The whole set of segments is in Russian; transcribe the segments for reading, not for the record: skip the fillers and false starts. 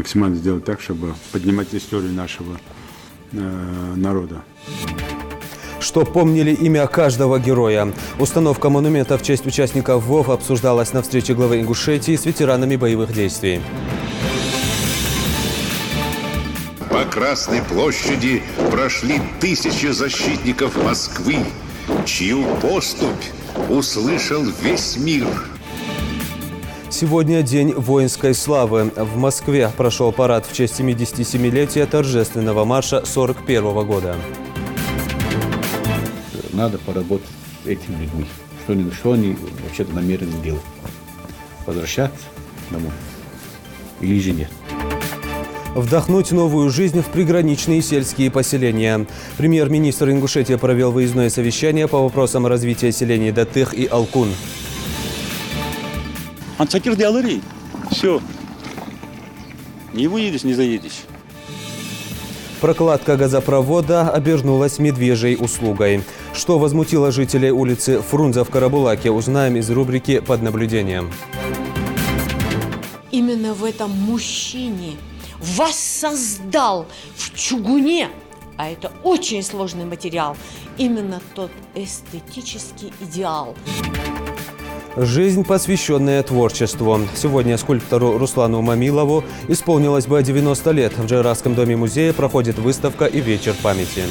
максимально сделать так, чтобы поднимать историю нашего народа. Что помнили имя каждого героя. Установка монумента в честь участников ВОВ обсуждалась на встрече главы Ингушетии с ветеранами боевых действий. По Красной площади прошли тысячи защитников Москвы, чью поступь услышал весь мир. Сегодня день воинской славы. В Москве прошел парад в честь 77-летия торжественного марша 1941 года. Надо поработать с этими людьми. Что они вообще-то намерены делать? Возвращаться домой? Или же нет? Вдохнуть новую жизнь в приграничные сельские поселения. Премьер-министр Ингушетии провел выездное совещание по вопросам развития селений Датых и Алкун. Все. Не выедешь, не заедешь. Прокладка газопровода обернулась медвежьей услугой. Что возмутило жителей улицы Фрунзе в Карабулаке, узнаем из рубрики «Под наблюдением». Именно в этом мужчине воссоздал в чугуне, а это очень сложный материал, именно тот эстетический идеал. Жизнь, посвященная творчеству. Сегодня скульптору Руслану Мамилову исполнилось бы 90 лет. В Джайрасском доме музея проходит выставка и вечер памяти.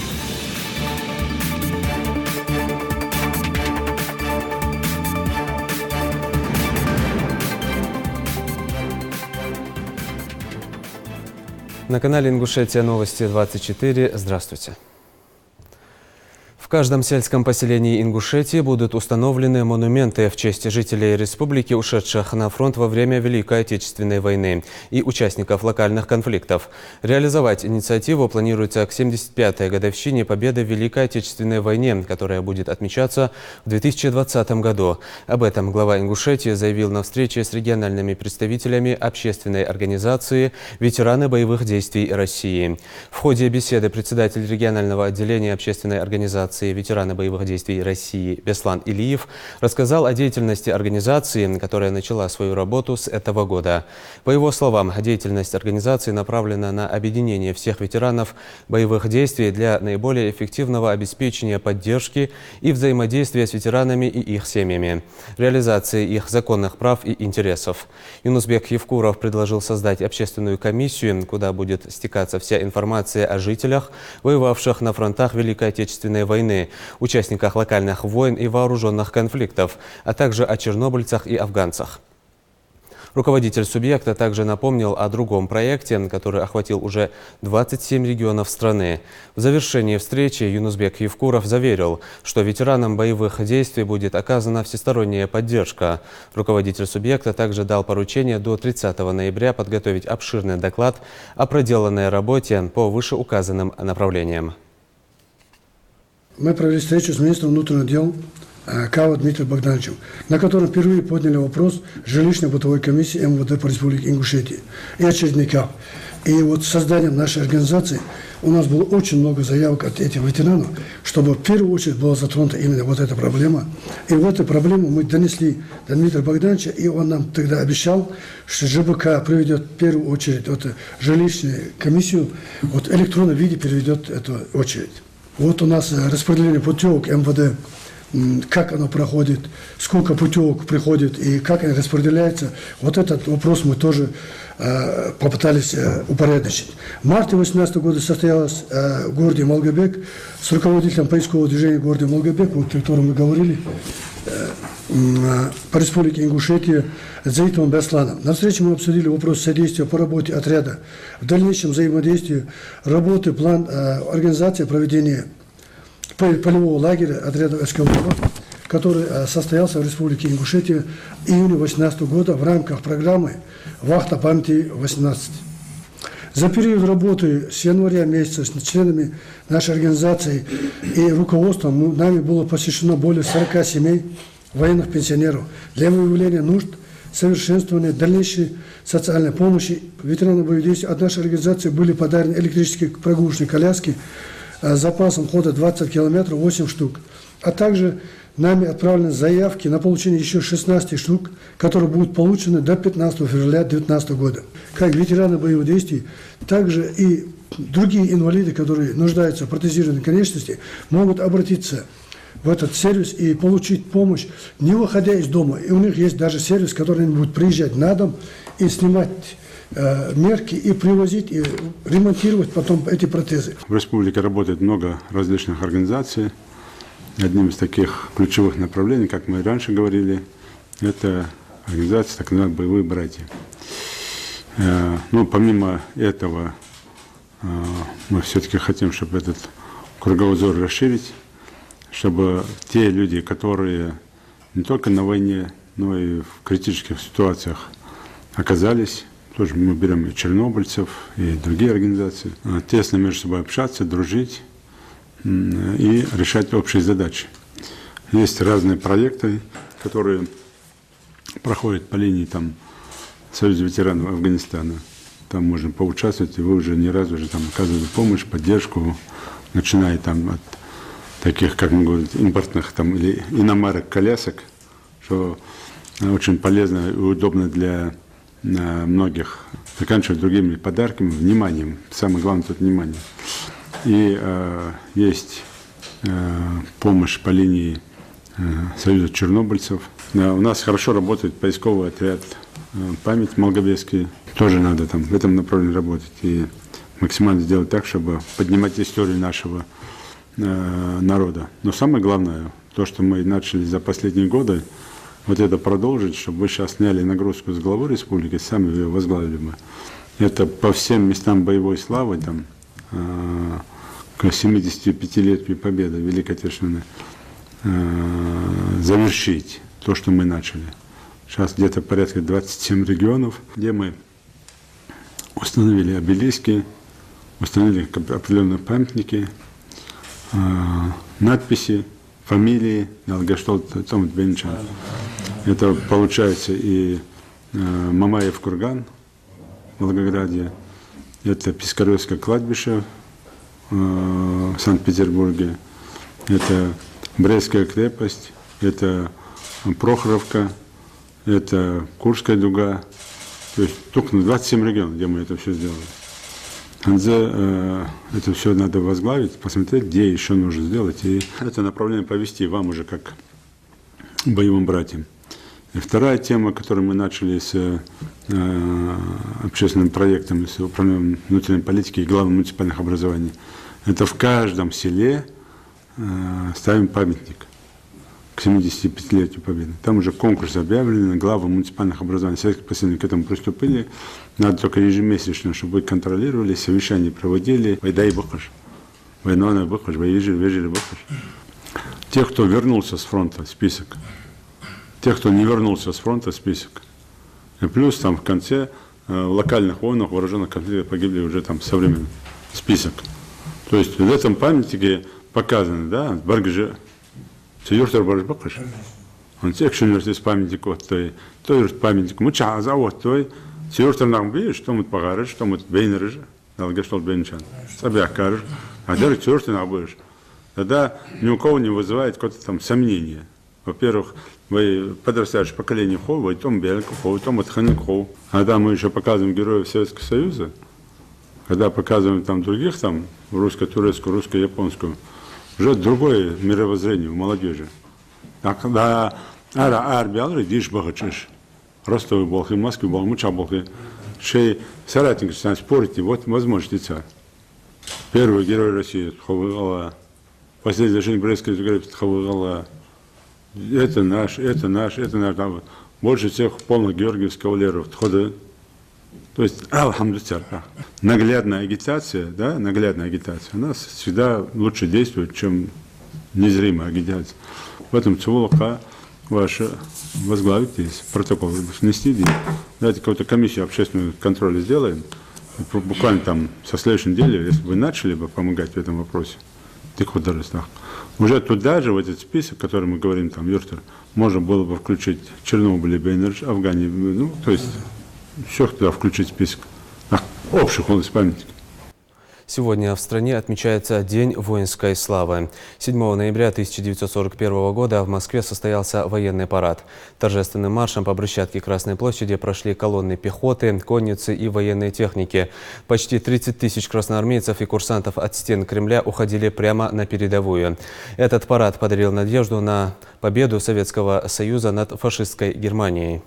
На канале Ингушетия Новости 24. Здравствуйте. В каждом сельском поселении Ингушетии будут установлены монументы в честь жителей республики, ушедших на фронт во время Великой Отечественной войны и участников локальных конфликтов. Реализовать инициативу планируется к 75-й годовщине победы в Великой Отечественной войне, которая будет отмечаться в 2020 году. Об этом глава Ингушетии заявил на встрече с региональными представителями общественной организации «Ветераны боевых действий России». В ходе беседы председатель регионального отделения общественной организации «Ветераны боевых действий России» Беслан Илиев рассказал о деятельности организации, которая начала свою работу с этого года. По его словам, деятельность организации направлена на объединение всех ветеранов боевых действий для наиболее эффективного обеспечения поддержки и взаимодействия с ветеранами и их семьями, реализации их законных прав и интересов. Юнусбек Евкуров предложил создать общественную комиссию, куда будет стекаться вся информация о жителях, воевавших на фронтах Великой Отечественной войны, участниках локальных войн и вооруженных конфликтов, а также о чернобыльцах и афганцах. Руководитель субъекта также напомнил о другом проекте, который охватил уже 27 регионов страны. В завершении встречи Юнусбек Евкуров заверил, что ветеранам боевых действий будет оказана всесторонняя поддержка. Руководитель субъекта также дал поручение до 30 ноября подготовить обширный доклад о проделанной работе по вышеуказанным направлениям. Мы провели встречу с министром внутренних дел Кава Дмитрием Богдановичем, на котором впервые подняли вопрос жилищно-бытовой комиссии МВД по Республике Ингушетии и очередников. И вот с созданием нашей организации у нас было очень много заявок от этих ветеранов, чтобы в первую очередь была затронута именно вот эта проблема. И в эту проблему мы донесли до Дмитрия Богдановича, и он нам тогда обещал, что ЖБК приведет в первую очередь вот, жилищную комиссию, вот в электронном виде переведет эту очередь. Вот у нас распределение путевок МВД, как оно проходит, сколько путевок приходит и как они распределяются. Вот этот вопрос мы тоже попытались упорядочить. В марте 2018 года состоялась в городе Малгобек с руководителем поискового движения в городе Малгобек, вот, о котором мы говорили, по республике Ингушетия Заитовым Бесланом. На встрече мы обсудили вопрос содействия по работе отряда, в дальнейшем взаимодействии, работы, план организации проведения полевого лагеря отряда СКВ, который состоялся в республике Ингушетия в июне 2018 года в рамках программы «Вахта памяти-18». За период работы с января месяца с членами нашей организации и руководством нами было посещено более 40 семей военных пенсионеров для выявления нужд, совершенствования дальнейшей социальной помощи. Ветеранам боевых действий от нашей организации были подарены электрические прогулочные коляски с запасом хода 20 километров, 8 штук. А также нами отправлены заявки на получение еще 16 штук, которые будут получены до 15 февраля 2019 года. Как ветераны боевых действий, также и другие инвалиды, которые нуждаются в протезированной конечности, могут обратиться в этот сервис и получить помощь, не выходя из дома. И у них есть даже сервис, который они будут приезжать на дом и снимать мерки и привозить, и ремонтировать потом эти протезы. В республике работает много различных организаций. Одним из таких ключевых направлений, как мы и раньше говорили, это организация так называемых боевых братьев. Но помимо этого, мы все-таки хотим, чтобы этот кругозор расширить, чтобы те люди, которые не только на войне, но и в критических ситуациях оказались, тоже мы берем и чернобыльцев, и другие организации, тесно между собой общаться, дружить и решать общие задачи. Есть разные проекты, которые проходят по линии Союза ветеранов Афганистана. Там можно поучаствовать, и вы уже не раз оказывали помощь, поддержку, начиная от таких, как мы говорим, импортных или иномарок, колясок, что очень полезно и удобно для многих, заканчивая другими подарками, вниманием. Самое главное тут внимание. И есть помощь по линии Союза чернобыльцев. У нас хорошо работает поисковый отряд «Память» Малгобекский. Тоже надо в этом направлении работать и максимально сделать так, чтобы поднимать историю нашего народа. Но самое главное, то, что мы начали за последние годы, вот это продолжить, чтобы вы сейчас сняли нагрузку с главы республики, сами ее возглавили бы. Это по всем местам боевой славы, к 75-летию Победы Великой Отечественной, завершить то, что мы начали. Сейчас где-то порядка 27 регионов, где мы установили обелиски, установили определенные памятники, надписи, фамилии Далгештолт Томат Бенчан. Это получается и Мамаев курган в Волгограде, это Пискаревское кладбище в Санкт-Петербурге, это Брестская крепость, это Прохоровка, это Курская дуга. То есть только на 27 регионов, где мы это все сделали. Это все надо возглавить, посмотреть, где еще нужно сделать. И это направление повести вам уже как боевым братьям. И вторая тема, которую мы начали с общественным проектом, с управлением внутренней политики и главным муниципальных образований, это в каждом селе ставим памятник к 75-летию Победы. Там уже конкурс объявлен, главы муниципальных образований советских поселений к этому приступили. Надо только ежемесячно, чтобы вы контролировали, совещания проводили. Вайдай бахаш, война бахаш, вежили бахаш. Тех, кто вернулся с фронта, список. Тех, кто не вернулся с фронта, список. И плюс в конце в локальных войнах, вооруженных конфликтах погибли уже современный список. То есть в этом памятнике показано, да, Баргже, Юртер Барбакаш. Он тех, что университет памятник той памятник, муча завод той, Юртер Нагби, что мы погарыш, что мы бейнерыш, Далгештолт Бенчан. Сабякарыш, а даже Юртер Нагбыш. Тогда ни у кого не вызывает какое-то сомнение. Во-первых, вы подрастающее поколение хо, вы том белку хо, том отханин хо. Когда мы еще показываем героев Советского Союза, когда показываем других, русско-турецкую, русско-японскую, уже другое мировоззрение у молодежи. А когда арбиалры диш бахачиш, Ростовы болхи, Москвы болхи, Муча болхи, шей соратники спорите, вот возможности царь. Первый герой России Ховыгала, последний зашение Брестской крепости Ховыгала. Это наш. Больше всех полных Георгиев кавалеров. То есть, алхамдулилlah, наглядная агитация, она всегда лучше действует, чем незримая агитация. В этом цивулаха ваша возглавить здесь протокол внести. Давайте какую-то комиссию общественного контроля сделаем. Буквально со следующей недели, если вы начали бы помогать в этом вопросе, уже туда же, в этот список, который мы говорим, Юртер, можно было бы включить Чернобыль, Бейнерш, Афганию, то есть все туда включить в список. Общих у нас памятников. Сегодня в стране отмечается День воинской славы. 7 ноября 1941 года в Москве состоялся военный парад. Торжественным маршем по брусчатке Красной площади прошли колонны пехоты, конницы и военной техники. Почти 30 тысяч красноармейцев и курсантов от стен Кремля уходили прямо на передовую. Этот парад подарил надежду на победу Советского Союза над фашистской Германией.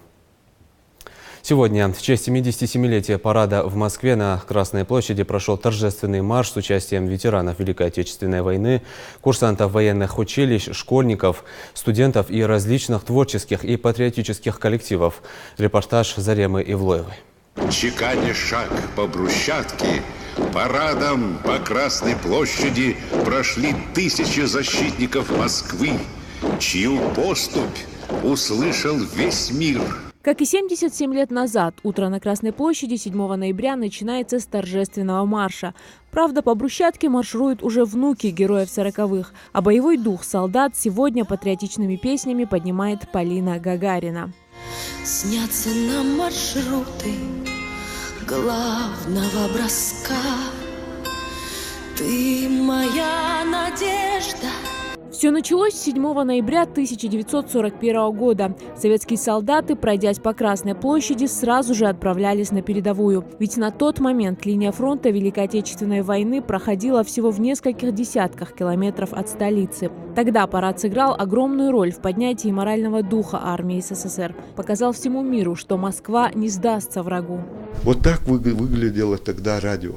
Сегодня, в честь 77-летия парада в Москве, на Красной площади прошел торжественный марш с участием ветеранов Великой Отечественной войны, курсантов военных училищ, школьников, студентов и различных творческих и патриотических коллективов. Репортаж Заремы Ивлоевой. Чеканя шаг по брусчатке, парадом по Красной площади прошли тысячи защитников Москвы, чью поступь услышал весь мир. Как и 77 лет назад, утро на Красной площади 7 ноября начинается с торжественного марша. Правда, по брусчатке маршируют уже внуки героев 40-х, а боевой дух солдат сегодня патриотичными песнями поднимает Полина Гагарина. Снятся нам маршруты главного броска. Ты моя надежда. Все началось 7 ноября 1941 года. Советские солдаты, пройдясь по Красной площади, сразу же отправлялись на передовую. Ведь на тот момент линия фронта Великой Отечественной войны проходила всего в нескольких десятках километров от столицы. Тогда парад сыграл огромную роль в поднятии морального духа армии СССР. Показал всему миру, что Москва не сдастся врагу. Вот так выглядело тогда радио.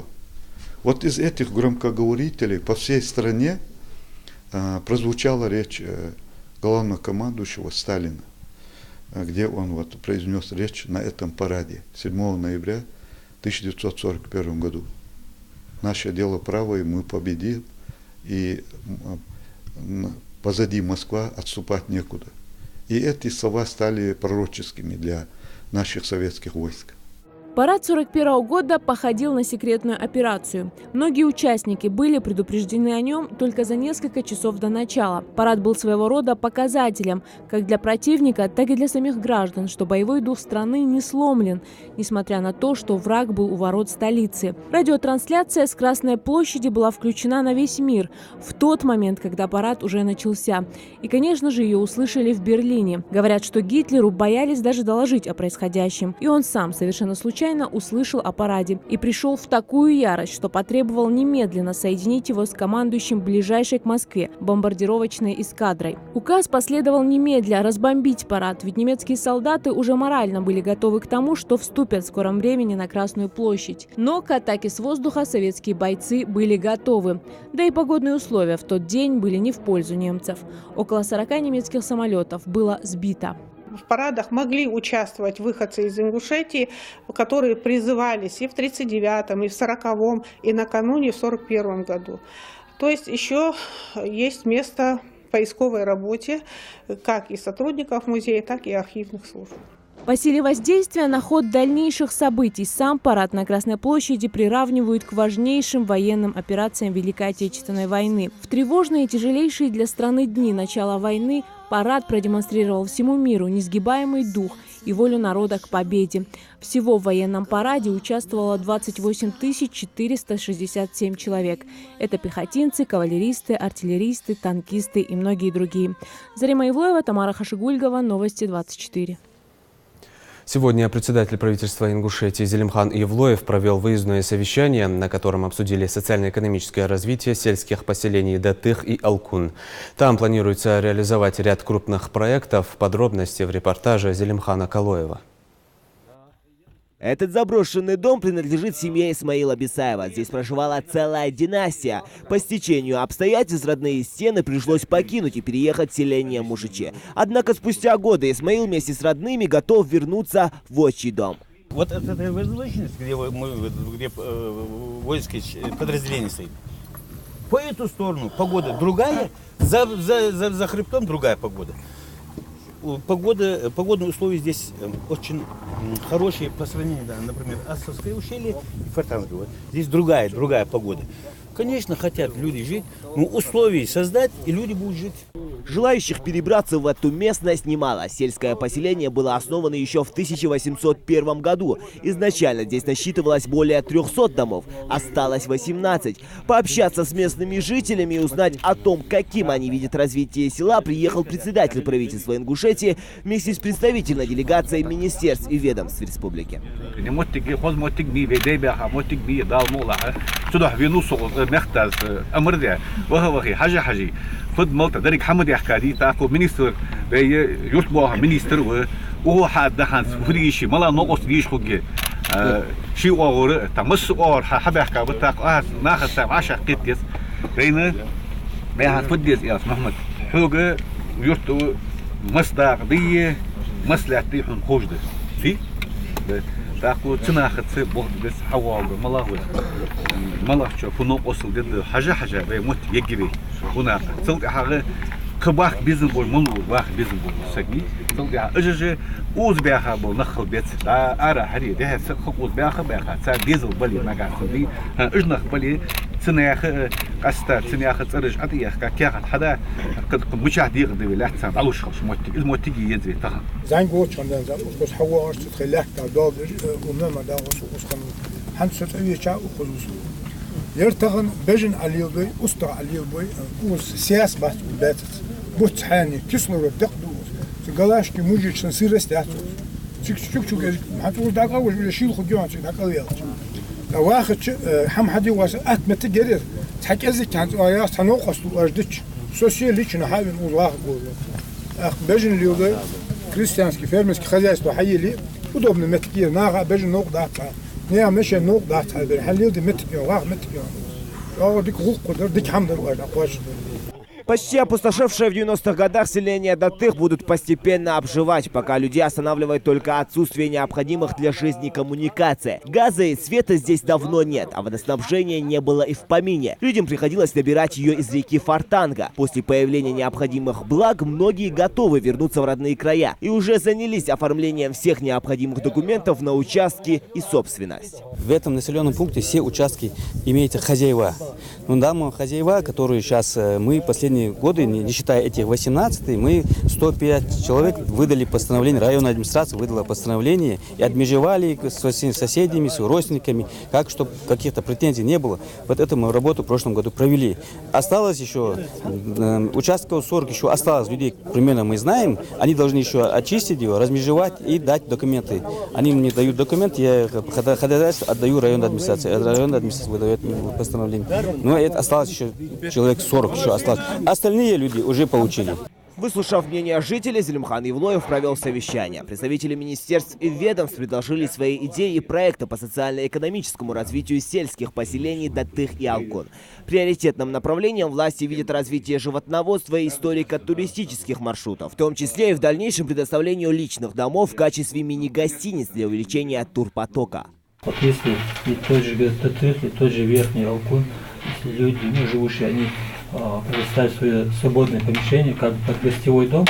Вот из этих громкоговорителей по всей стране прозвучала речь главнокомандующего Сталина, где он произнес речь на этом параде 7 ноября 1941 году. Наше дело правое, мы победим, и позади Москва, отступать некуда. И эти слова стали пророческими для наших советских войск. Парад 1941 года походил на секретную операцию. Многие участники были предупреждены о нем только за несколько часов до начала. Парад был своего рода показателем как для противника, так и для самих граждан, что боевой дух страны не сломлен, несмотря на то, что враг был у ворот столицы. Радиотрансляция с Красной площади была включена на весь мир в тот момент, когда парад уже начался. И, конечно же, ее услышали в Берлине. Говорят, что Гитлеру боялись даже доложить о происходящем. И он сам совершенно случайно услышал о параде и пришел в такую ярость, что потребовал немедленно соединить его с командующим ближайшей к Москве бомбардировочной эскадрой. Указ последовал немедля разбомбить парад, ведь немецкие солдаты уже морально были готовы к тому, что вступят в скором времени на Красную площадь. Но к атаке с воздуха советские бойцы были готовы. Да и погодные условия в тот день были не в пользу немцев. Около 40 немецких самолетов было сбито. В парадах могли участвовать выходцы из Ингушетии, которые призывались и в 1939-м, и в 1940-м, и накануне в 1941 году. То есть еще есть место поисковой работе как и сотрудников музея, так и архивных служб. По силе воздействия на ход дальнейших событий сам парад на Красной площади приравнивают к важнейшим военным операциям Великой Отечественной войны. В тревожные и тяжелейшие для страны дни начала войны парад продемонстрировал всему миру несгибаемый дух и волю народа к победе. Всего в военном параде участвовало 28 467 человек. Это пехотинцы, кавалеристы, артиллеристы, танкисты и многие другие. Зарема Ивлоева, Тамара Хашигульгова, Новости 24. Сегодня председатель правительства Ингушетии Зелимхан Ивлоев провел выездное совещание, на котором обсудили социально-экономическое развитие сельских поселений Датых и Алкун. Там планируется реализовать ряд крупных проектов. Подробности в репортаже Зелимхана Калоева. Этот заброшенный дом принадлежит семье Исмаила Бисаева. Здесь проживала целая династия. По стечению обстоятельств родные стены пришлось покинуть и переехать в селение Мушичи. Однако спустя годы Исмаил вместе с родными готов вернуться в отчий дом. Вот это возвышенность, где воинское подразделение стоит. По эту сторону погода другая, за хребтом другая погода. Погодные условия здесь очень хорошие по сравнению, например, Асовское ущелье и Фортанское. Здесь другая погода. Конечно, хотят люди жить, но условия создать, и люди будут жить. Желающих перебраться в эту местность немало. Сельское поселение было основано еще в 1801 году. Изначально здесь насчитывалось более 300 домов, осталось 18. Пообщаться с местными жителями и узнать о том, каким они видят развитие села, приехал председатель правительства Ингушетии вместе с представительной делегацией министерств и ведомств республики. خد ملتا درك حمد يحكي تاكو مينستر بي يرتبوها مينستر وهو حد دحنس فريشي ملا نقص ديش خوجي شي اور تمس اور حب يحكي بتاك ناخذ ساعه 10 قيتيس بين بها فديس يا محمد حوجه يرتو مصداق دي مصلحتي حن خوجده في تاكو تناخذ بوخ بس حواو ملاوي ملا شوفوا نقص دد حاجه بي موت يجري هنا تلقى حاجه كباخ بيزن بول منو باخ بيزن بول سجي تلقى اجج اوز بياخا بول نخل بيت ارا حري ده سخ اوز بياخا تا ديزل بلي ما قاعد خدي اجنخ بلي تنياخ قستا تنياخ ترج عطيخ كاخ حدا قد مشاهد يقدر لا تسام علوش خش موتي ينزل تخ زين قوت كان زين بس حواش تخليك داب وما دا وسخن حنسه تيجا وخلص يرتغن بجن عليه بي أسطر عليه بي وز سياس بات باتت بوت حاني كسلو ردق دوز تقلاش كي موجي سنسير استعتو شوك حتى وز داقا ولا شيل خديون شي داقا ويا واخد حم حدي واس اتمت جرير تحكي ازك كان اياس تنوقص اجدش سوسياليش نحاول نقول واخد اخ بجن اليوم كريستيانسكي فيرمسكي خزايس حي لي ودوبنا متكير ناغا بجن نوق داتا نيا مشى نوق داتا بالحليل دي متكير واخ متكير ديك غوق قدر ديك حمد واش Почти опустошевшее в 90-х годах селение Датых будут постепенно обживать, пока людей останавливает только отсутствие необходимых для жизни коммуникаций. Газа и света здесь давно нет, а водоснабжения не было и в помине. Людям приходилось набирать ее из реки Фортанга. После появления необходимых благ многие готовы вернуться в родные края и уже занялись оформлением всех необходимых документов на участки и собственность. В этом населенном пункте все участки имеют хозяева. Но там хозяева, которые сейчас мы последние годы, не считая этих 18, мы 105 человек выдали постановление, районная администрация выдала постановление и отмежевали с соседями, с родственниками, как, чтобы каких-то претензий не было. Вот эту мы работу в прошлом году провели. Осталось еще, участков 40 еще осталось людей, примерно мы знаем, они должны еще очистить его, размежевать и дать документы. Они мне дают документы, я ходатайство отдаю районной администрации, районная администрация выдает постановление. Но это осталось еще человек 40 еще осталось. Остальные люди уже получили. Выслушав мнение жителей, Зелимхан Евлоев провел совещание. Представители министерств и ведомств предложили свои идеи и проекты по социально-экономическому развитию сельских поселений Датых и Алкон. Приоритетным направлением власти видят развитие животноводства и историко-туристических маршрутов, в том числе и в дальнейшем предоставлению личных домов в качестве мини-гостиниц для увеличения турпотока. Вот если и тот же Датых, и тот же Верхний Алкон, если люди, живущие, они предоставить свое свободное помещение как под гостевой дом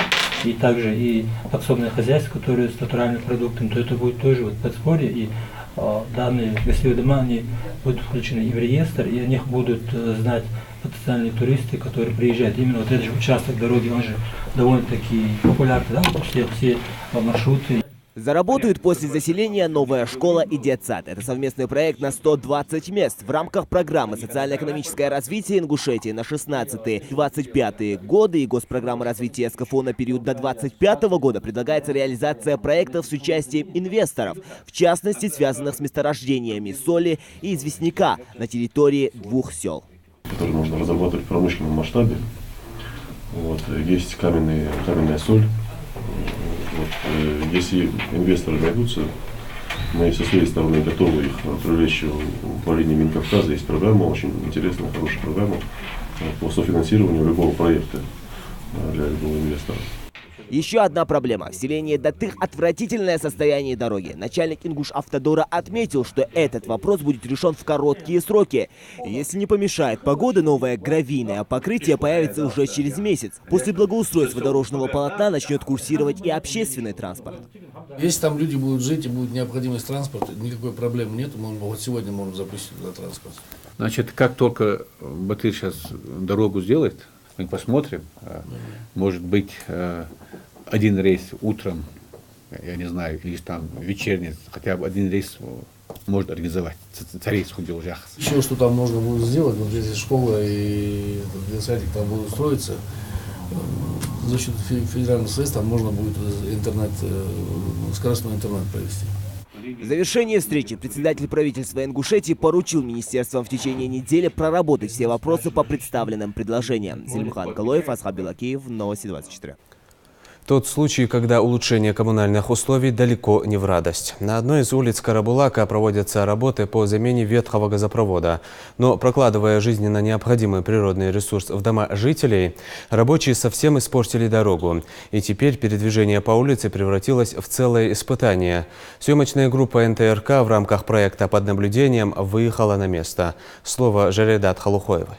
и также и подсобное хозяйство, которое с натуральным продуктом, то это будет тоже вот подспорье, и данные гостевые дома, они будут включены и в реестр, и о них будут знать потенциальные туристы, которые приезжают. Именно вот этот же участок дороги, он же довольно-таки популярный, да, все маршруты. Заработают после заселения новая школа и детсад. Это совместный проект на 120 мест. В рамках программы «Социально-экономическое развитие Ингушетии» на 16-25 годы и госпрограммы развития СКФО на период до 2025 года предлагается реализация проектов с участием инвесторов, в частности, связанных с месторождениями соли и известняка на территории 2 сел. Который нужно разработать в промышленном масштабе. Вот, есть каменная соль. Вот, если инвесторы найдутся, мы со своей стороны готовы их привлечь в управление Минкавказа. Есть программа, очень интересная, хорошая программа по софинансированию любого проекта для любого инвестора. Еще одна проблема. В селении Датых отвратительное состояние дороги. Начальник Ингушавтодора отметил, что этот вопрос будет решен в короткие сроки. Если не помешает погода, новое гравийное покрытие появится уже через месяц. После благоустройства дорожного полотна начнет курсировать и общественный транспорт. Если там люди будут жить и будет необходимость транспорта, никакой проблемы нет. Вот сегодня можем запустить туда транспорт. Значит, как только Батыр сейчас дорогу сделает, мы посмотрим, может быть, один рейс утром, я не знаю, или там вечерний, хотя бы один рейс может организовать. Рейс ходил уже. Еще что там можно будет сделать, вот если школа и детсадик там будут строиться, за счет федеральных средств там можно будет интернет, скоростной интернет провести. В завершение встречи председатель правительства Ингушетии поручил министерствам в течение недели проработать все вопросы по представленным предложениям. Зелимхан Калоев, Асхаб Белакиев, Новости 24. Тот случай, когда улучшение коммунальных условий далеко не в радость. На одной из улиц Карабулака проводятся работы по замене ветхого газопровода. Но, прокладывая жизненно необходимый природный ресурс в дома жителей, рабочие совсем испортили дорогу. И теперь передвижение по улице превратилось в целое испытание. Съемочная группа НТРК в рамках проекта «Под наблюдением» выехала на место. Слово Жаредат Халухоевой.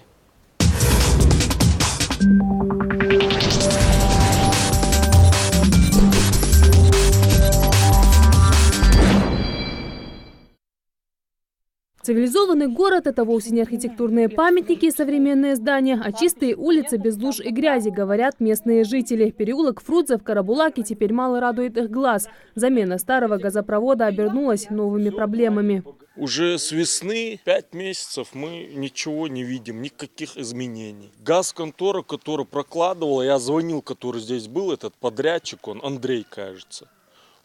Цивилизованный город – это вовсе не архитектурные памятники и современные здания, а чистые улицы без луж и грязи, говорят местные жители. Переулок Фрудзе в Карабулаке теперь мало радует их глаз. Замена старого газопровода обернулась новыми проблемами. Уже с весны 5 месяцев мы ничего не видим, никаких изменений. Газконтора, которая прокладывала, я звонил, который здесь был, этот подрядчик, он Андрей, кажется.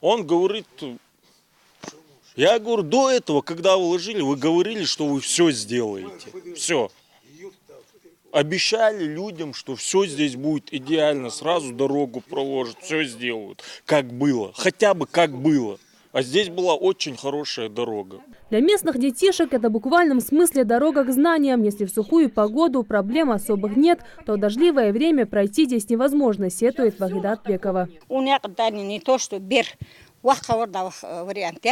Он говорит... Я говорю, до этого, когда вы ложили, вы говорили, что вы все сделаете. Все. Обещали людям, что все здесь будет идеально, сразу дорогу проложат, все сделают, как было. Хотя бы как было. А здесь была очень хорошая дорога. Для местных детишек это в буквальном смысле дорога к знаниям. Если в сухую погоду проблем особых нет, то в дождливое время пройти здесь невозможно, сетует Вахидат Бекова. Не то, что вариант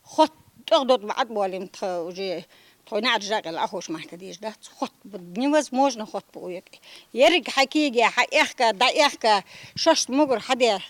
ход уже невозможно ход по ерик хакиги хаехка даехка шаш могур хаде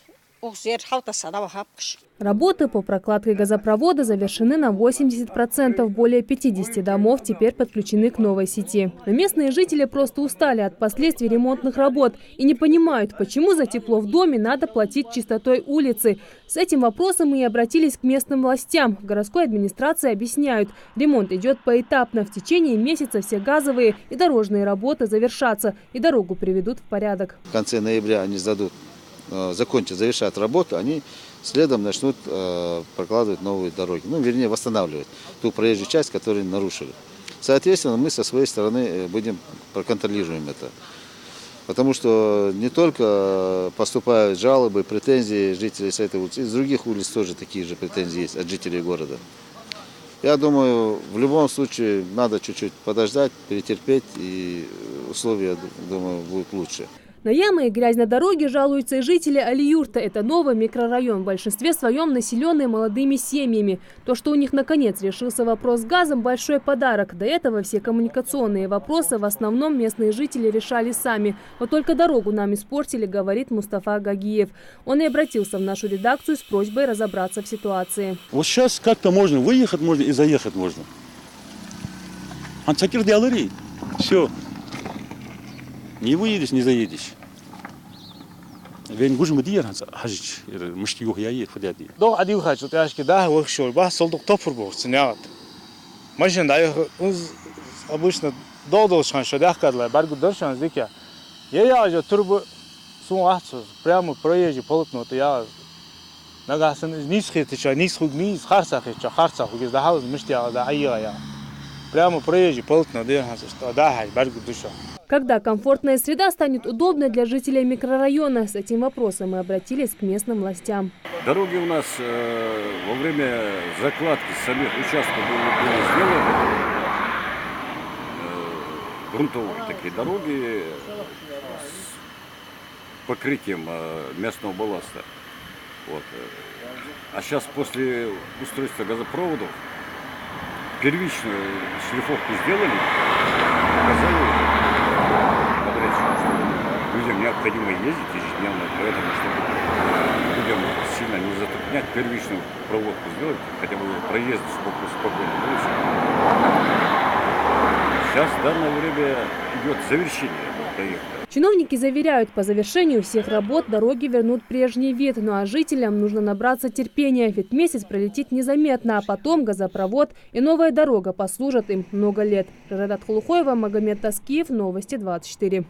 узер хаута садава хапкш. Работы по прокладке газопровода завершены на 80%. Более 50 домов теперь подключены к новой сети. Но местные жители просто устали от последствий ремонтных работ и не понимают, почему за тепло в доме надо платить чистотой улицы. С этим вопросом мы и обратились к местным властям. В городской администрации объясняют, ремонт идет поэтапно. В течение месяца все газовые и дорожные работы завершатся и дорогу приведут в порядок. В конце ноября они закончат, завершат работу, они следом начнут прокладывать новые дороги, вернее восстанавливать ту проезжую часть, которую нарушили. Соответственно, мы со своей стороны проконтролируем это. Потому что не только поступают жалобы, претензии жителей с этой улицы, из других улиц тоже такие же претензии есть от жителей города. Я думаю, в любом случае надо чуть-чуть подождать, перетерпеть, и условия, думаю, будут лучше. На ямы и грязь на дороге жалуются и жители Алиюрта. Это новый микрорайон, в большинстве своем населенный молодыми семьями. То, что у них наконец решился вопрос с газом – большой подарок. До этого все коммуникационные вопросы в основном местные жители решали сами. Вот только дорогу нам испортили, говорит Мустафа Гагиев. Он и обратился в нашу редакцию с просьбой разобраться в ситуации. Вот сейчас как-то можно выехать, можно и заехать можно. Ансакир диалари. Все. Не выедешь, не заедешь. Вен гужм дияр хажич, мышки юх я ехал дяди. До один хочу, я что да, вышел, ба, солдат топор был, снят. Машина, я обычно долго шанс, да, когда баргу доршан здесь. Я же турбо сумасшедший, прямо проезжий полотно, то я нагасан низкий, низ харсах, где захал, мышки, да, я. Прямо проезжий полотно, да, баргу доршан. Когда комфортная среда станет удобной для жителей микрорайона? С этим вопросом мы обратились к местным властям. Дороги у нас во время закладки самих участков были сделаны. Грунтовые такие дороги с покрытием местного балласта. Вот. А сейчас после устройства газопроводов первичную шлифовку сделали, показали. Людям необходимо ездить ежедневно, поэтому, чтобы людям сильно не затруднять, первичную проводку сделать, хотя бы проезд спокойно. Сейчас в данное время идет завершение этого проекта. Чиновники заверяют, по завершению всех работ дороги вернут прежний вид. Ну а жителям нужно набраться терпения, ведь месяц пролетит незаметно, а потом газопровод и новая дорога послужат им много лет. Рарадат Хулухоева, Магомед Таскиев, Новости 24.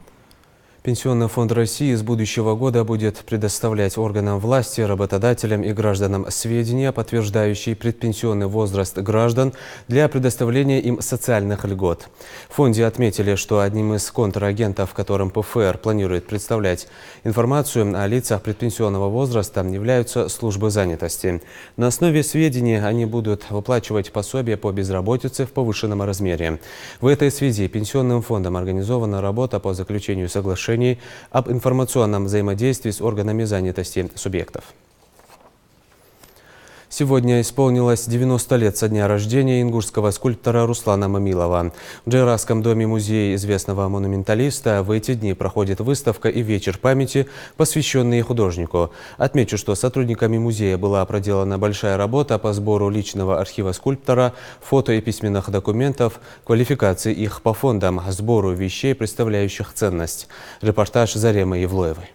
Пенсионный фонд России с будущего года будет предоставлять органам власти, работодателям и гражданам сведения, подтверждающие предпенсионный возраст граждан для предоставления им социальных льгот. В фонде отметили, что одним из контрагентов, которым ПФР планирует представлять информацию о лицах предпенсионного возраста, являются службы занятости. На основе сведений они будут выплачивать пособия по безработице в повышенном размере. В этой связи Пенсионным фондом организована работа по заключению соглашений об информационном взаимодействии с органами занятости субъектов. Сегодня исполнилось 90 лет со дня рождения ингушского скульптора Руслана Мамилова. В Джайрасском доме-музее известного монументалиста в эти дни проходит выставка и вечер памяти, посвященный художнику. Отмечу, что сотрудниками музея была проделана большая работа по сбору личного архива скульптора, фото и письменных документов, квалификации их по фондам, сбору вещей, представляющих ценность. Репортаж Заремы Евлоевой.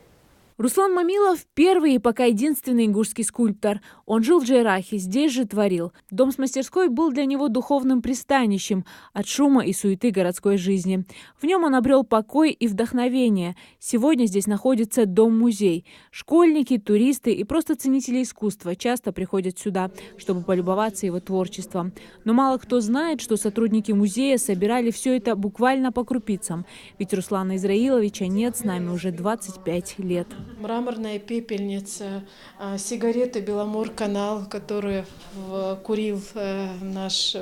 Руслан Мамилов – первый и пока единственный ингушский скульптор. Он жил в Джайрахе, здесь же творил. Дом с мастерской был для него духовным пристанищем от шума и суеты городской жизни. В нем он обрел покой и вдохновение. Сегодня здесь находится дом-музей. Школьники, туристы и просто ценители искусства часто приходят сюда, чтобы полюбоваться его творчеством. Но мало кто знает, что сотрудники музея собирали все это буквально по крупицам. Ведь Руслана Израиловича нет с нами уже 25 лет. Мраморная пепельница, сигареты Беломор-канал, которые курил наш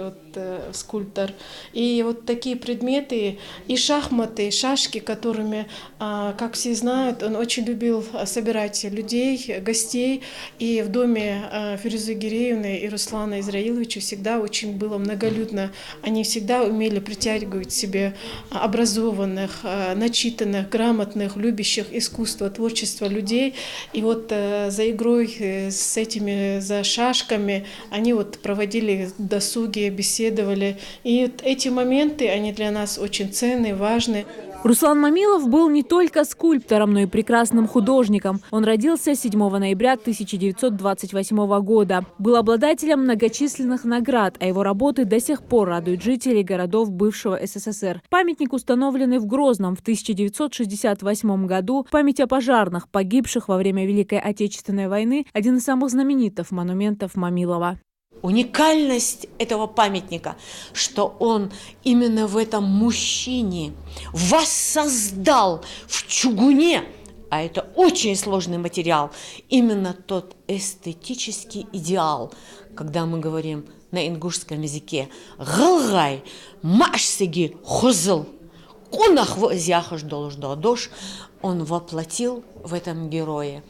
скульптор. И вот такие предметы, и шахматы, шашки, которыми, как все знают, он очень любил собирать людей, гостей. И в доме Фирузы Гиреевны и Руслана Израиловича всегда очень было многолюдно. Они всегда умели притягивать к себе образованных, начитанных, грамотных, любящих искусство, творчество людей. И вот за игрой с этими, за шашками они вот проводили досуги, беседовали. И вот эти моменты, они для нас очень ценные, важны. Руслан Мамилов был не только скульптором, но и прекрасным художником. Он родился 7 ноября 1928 года. Был обладателем многочисленных наград, а его работы до сих пор радуют жителей городов бывшего СССР. Памятник, установленный в Грозном в 1968 году, память о пожарных, погибших во время Великой Отечественной войны, один из самых знаменитых монументов Мамилова. Уникальность этого памятника, что он именно в этом мужчине воссоздал в чугуне, а это очень сложный материал, именно тот эстетический идеал, когда мы говорим на ингушском языке «Галгай машсиги хозл кунах возяхаш долждодош», он воплотил в этом герое.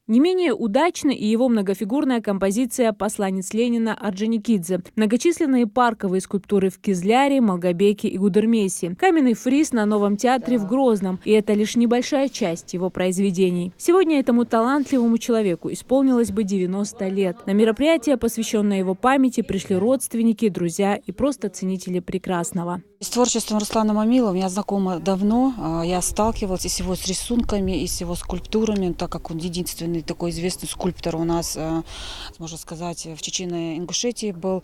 Не менее удачна и его многофигурная композиция «Посланец Ленина» Орджоникидзе. Многочисленные парковые скульптуры в Кизляре, Малгобеке и Гудермесе. Каменный фриз на Новом театре в Грозном. И это лишь небольшая часть его произведений. Сегодня этому талантливому человеку исполнилось бы 90 лет. На мероприятие, посвященное его памяти, пришли родственники, друзья и просто ценители прекрасного. С творчеством Руслана Мамилова я знакома давно. Я сталкивалась и с его с рисунками, и с его скульптурами, так как он единственный такой известный скульптор у нас, можно сказать, в Чечено-Ингушетии был.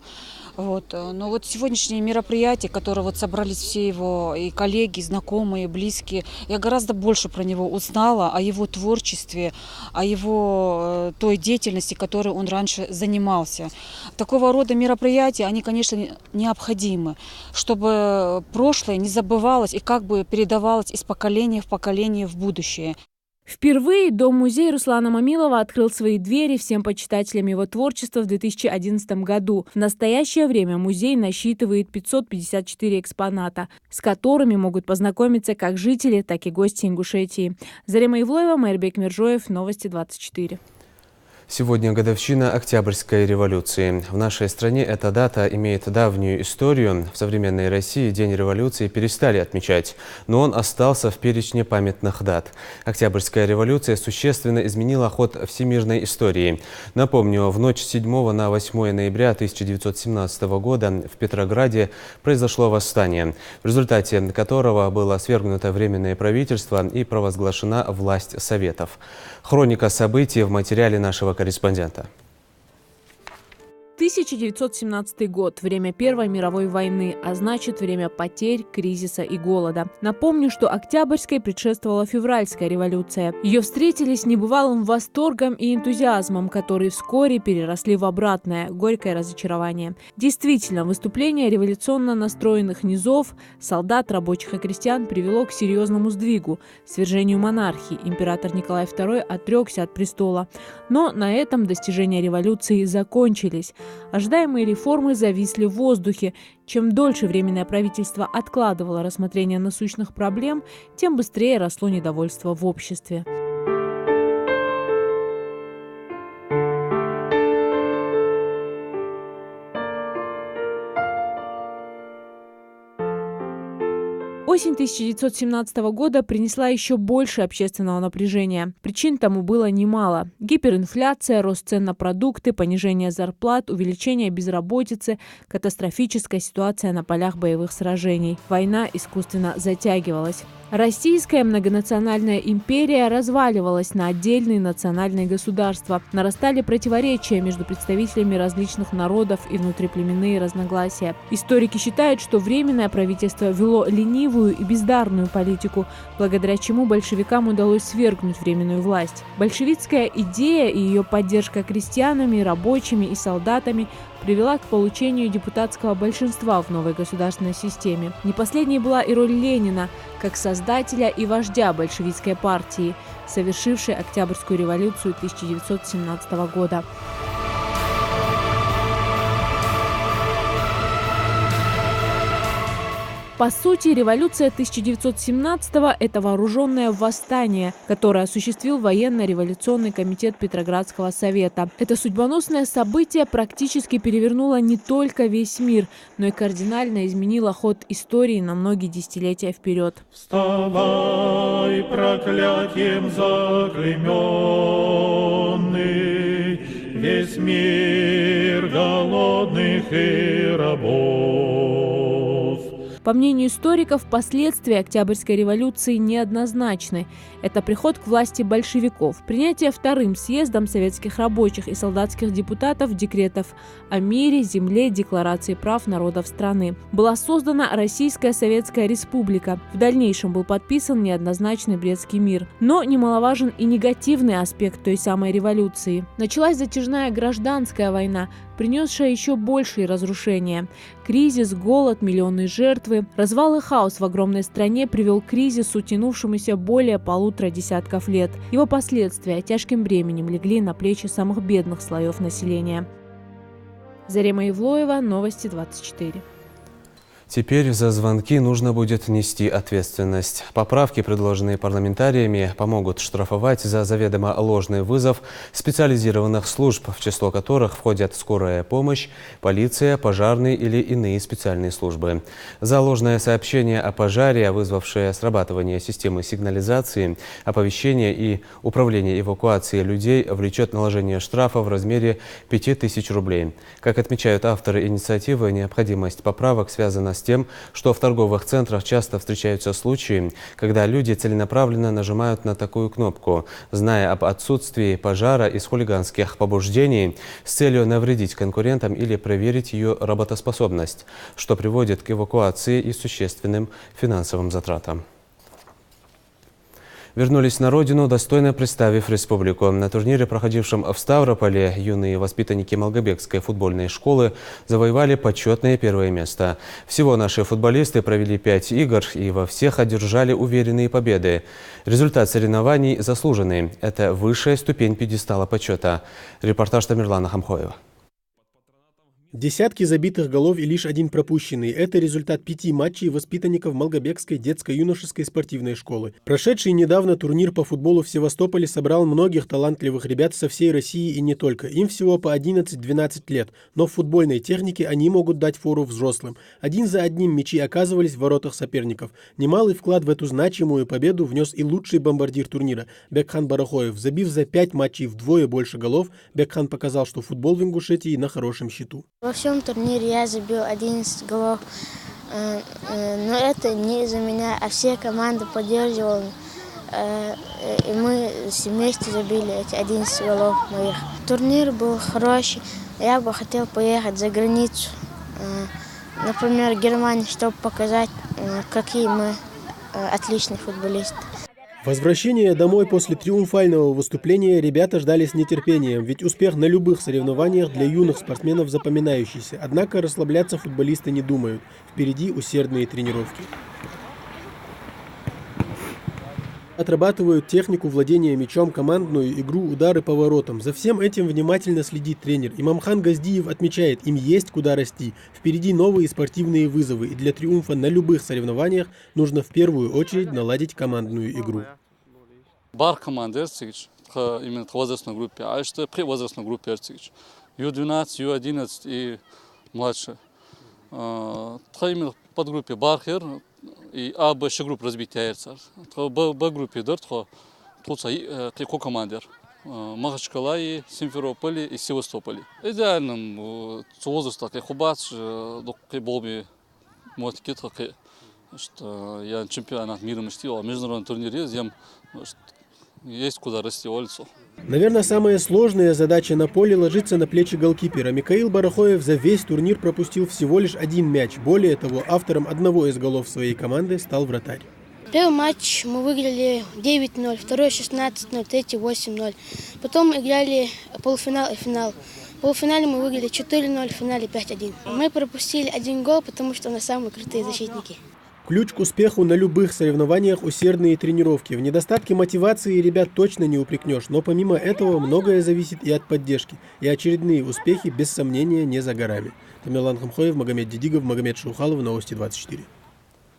Вот. Но вот сегодняшнее мероприятие, которое вот собрались все его и коллеги, и знакомые, и близкие, я гораздо больше про него узнала, о его творчестве, о его той деятельности, которой он раньше занимался. Такого рода мероприятия, они, конечно, необходимы, чтобы прошлое не забывалось и как бы передавалось из поколения в поколение в будущее. Впервые дом-музей Руслана Мамилова открыл свои двери всем почитателям его творчества в 2011 году. В настоящее время музей насчитывает 554 экспоната, с которыми могут познакомиться как жители, так и гости Ингушетии. Зарема Евлоева, Майрбек Миржоев, Новости 24. Сегодня годовщина Октябрьской революции. В нашей стране эта дата имеет давнюю историю. В современной России День революции перестали отмечать, но он остался в перечне памятных дат. Октябрьская революция существенно изменила ход всемирной истории. Напомню, в ночь с 7 на 8 ноября 1917 года в Петрограде произошло восстание, в результате которого было свергнуто Временное правительство и провозглашена власть Советов. Хроника событий в материале нашего корреспондента. 1917 год – время Первой мировой войны, а значит время потерь, кризиса и голода. Напомню, что Октябрьской предшествовала Февральская революция. Ее встретили с небывалым восторгом и энтузиазмом, которые вскоре переросли в обратное – горькое разочарование. Действительно, выступление революционно настроенных низов, солдат, рабочих и крестьян привело к серьезному сдвигу – свержению монархии. Император Николай II отрекся от престола. Но на этом достижения революции закончились. Ожидаемые реформы зависли в воздухе. Чем дольше Временное правительство откладывало рассмотрение насущных проблем, тем быстрее росло недовольство в обществе. Осень 1917 года принесла еще больше общественного напряжения. Причин тому было немало. Гиперинфляция, рост цен на продукты, понижение зарплат, увеличение безработицы, катастрофическая ситуация на полях боевых сражений. Война искусственно затягивалась. Российская многонациональная империя разваливалась на отдельные национальные государства. Нарастали противоречия между представителями различных народов и внутриплеменные разногласия. Историки считают, что Временное правительство вело ленивую и бездарную политику, благодаря чему большевикам удалось свергнуть временную власть. Большевистская идея и ее поддержка крестьянами, рабочими и солдатами привела к получению депутатского большинства в новой государственной системе. Не последней была и роль Ленина, как создателя и вождя большевистской партии, совершившей Октябрьскую революцию 1917 года. По сути, революция 1917-го – это вооруженное восстание, которое осуществил военно-революционный комитет Петроградского совета. Это судьбоносное событие практически перевернуло не только весь мир, но и кардинально изменило ход истории на многие десятилетия вперед. Вставай, проклятием заклейменный, весь мир голодных и рабов. По мнению историков, последствия Октябрьской революции неоднозначны. Это приход к власти большевиков, принятие Вторым съездом советских рабочих и солдатских депутатов декретов о мире, земле, декларации прав народов страны. Была создана Российская Советская Республика. В дальнейшем был подписан неоднозначный Брестский мир. Но немаловажен и негативный аспект той самой революции. Началась затяжная гражданская война, принесшая еще большие разрушения. Кризис, голод, миллионные жертвы, развал и хаос в огромной стране привел к кризису, тянувшемуся более 1,5 десятков лет. Его последствия тяжким бременем легли на плечи самых бедных слоев населения. Зарема Ивлоева, Новости 24. Теперь за звонки нужно будет нести ответственность. Поправки, предложенные парламентариями, помогут штрафовать за заведомо ложный вызов специализированных служб, в число которых входят скорая помощь, полиция, пожарные или иные специальные службы. За ложное сообщение о пожаре, вызвавшее срабатывание системы сигнализации, оповещения и управления эвакуацией людей, влечет наложение штрафа в размере 5000 рублей. Как отмечают авторы инициативы, необходимость поправок связана с тем, что в торговых центрах часто встречаются случаи, когда люди целенаправленно нажимают на такую кнопку, зная об отсутствии пожара из хулиганских побуждений, с целью навредить конкурентам или проверить ее работоспособность, что приводит к эвакуации и существенным финансовым затратам. Вернулись на родину, достойно представив республику. На турнире, проходившем в Ставрополе, юные воспитанники Малгобекской футбольной школы завоевали почетное первое место. Всего наши футболисты провели 5 игр и во всех одержали уверенные победы. Результат соревнований заслуженный. Это высшая ступень пьедестала почета. Репортаж Тамерлана Хамхоева. Десятки забитых голов и лишь один пропущенный – это результат 5 матчей воспитанников Малгобекской детско-юношеской спортивной школы. Прошедший недавно турнир по футболу в Севастополе собрал многих талантливых ребят со всей России и не только. Им всего по 11-12 лет, но в футбольной технике они могут дать фору взрослым. Один за одним мячи оказывались в воротах соперников. Немалый вклад в эту значимую победу внес и лучший бомбардир турнира – Бекхан Барахоев. Забив за 5 матчей вдвое больше голов, Бекхан показал, что футбол в Ингушетии на хорошем счету. Во всем турнире я забил 11 голов, но это не из-за меня, а все команды поддерживали, и мы вместе забили эти 11 голов моих. Турнир был хороший, я бы хотел поехать за границу, например, в Германию, чтобы показать, какие мы отличные футболисты. Возвращение домой после триумфального выступления ребята ждали с нетерпением, ведь успех на любых соревнованиях для юных спортсменов запоминающийся. Однако расслабляться футболисты не думают. Впереди усердные тренировки. Отрабатывают технику владения мячом, командную игру, удары по воротам. За всем этим внимательно следит тренер. Имамхан Газдиев отмечает, им есть куда расти. Впереди новые спортивные вызовы, и для триумфа на любых соревнованиях нужно в первую очередь наладить командную игру. Бар команды именно в возрастной группе, а что при возрастной группе Ю-12, Ю-11 и младше. Именно под группе Бархер и А, Б, Ш групп разбития. Б группе дыртхо, тут крико командир. Махачкала, Симферополь и Севастополь. Идеальным возрастом, как хубац, до болби мотики, что я чемпионат мира мечтал, а международный турнир есть куда расти улицу. Наверное, самая сложная задача на поле ложится на плечи голкипера. Микаил Барахоев за весь турнир пропустил всего лишь один мяч. Более того, автором одного из голов своей команды стал вратарь. Первый матч мы выиграли 9-0, второй 16-0, третий 8-0. Потом играли полуфинал и финал. В полуфинале мы выиграли 4-0, в финале 5-1. Мы пропустили один гол, потому что у нас самые крутые защитники. Ключ к успеху на любых соревнованиях – усердные тренировки. В недостатке мотивации ребят точно не упрекнешь, но помимо этого многое зависит и от поддержки. И очередные успехи, без сомнения, не за горами. Тамерлан Хамхоев, Магомед Дидигов, Магомед Шаухалов, Новости 24.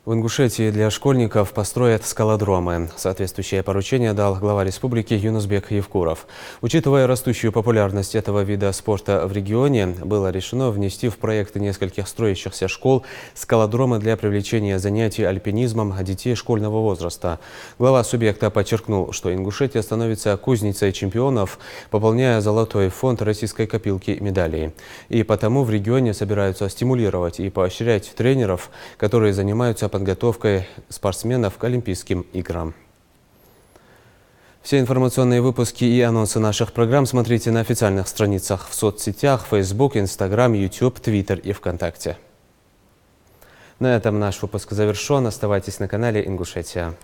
В Ингушетии для школьников построят скалодромы. Соответствующее поручение дал глава республики Юнусбек Евкуров. Учитывая растущую популярность этого вида спорта в регионе, было решено внести в проекты нескольких строящихся школ скалодромы для привлечения занятий альпинизмом детей школьного возраста. Глава субъекта подчеркнул, что Ингушетия становится кузницей чемпионов, пополняя золотой фонд российской копилки медалей. И потому в регионе собираются стимулировать и поощрять тренеров, которые занимаются подготовкой спортсменов к Олимпийским играм. Все информационные выпуски и анонсы наших программ смотрите на официальных страницах в соцсетях Facebook, Instagram, YouTube, Twitter и ВКонтакте. На этом наш выпуск завершен. Оставайтесь на канале Ингушетия.